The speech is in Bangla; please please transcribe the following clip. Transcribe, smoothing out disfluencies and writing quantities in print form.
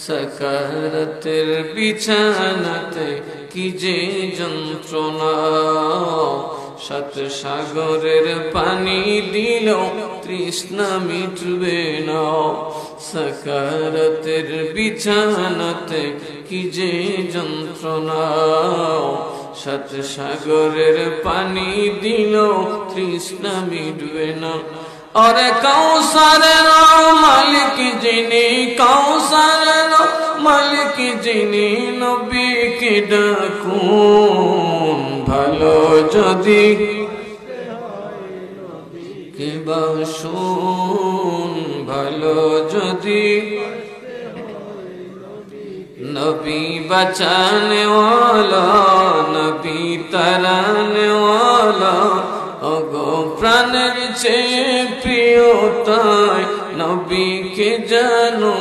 সাকারাতের বিছানাতে কি যে যন্ত্রণা, সাত সাগরের পানি দিলেও তৃষ্ণা মিটবে না। সাকারাতের বিছানাতে কি যে যন্ত্রণা, সাত সাগরের পানি দিলেও তৃষ্ণা মিটবে না। अरे कौसर मालिक जिनी, कौसर मालिक जिनी, नबी के डाकुन भालो जदि के बाशुन भालो जदि नबी बचाने वाला, नबी तराने वाला, अगो प्राणेर চেয়ে প্রিয় তাই নবীকে জানো।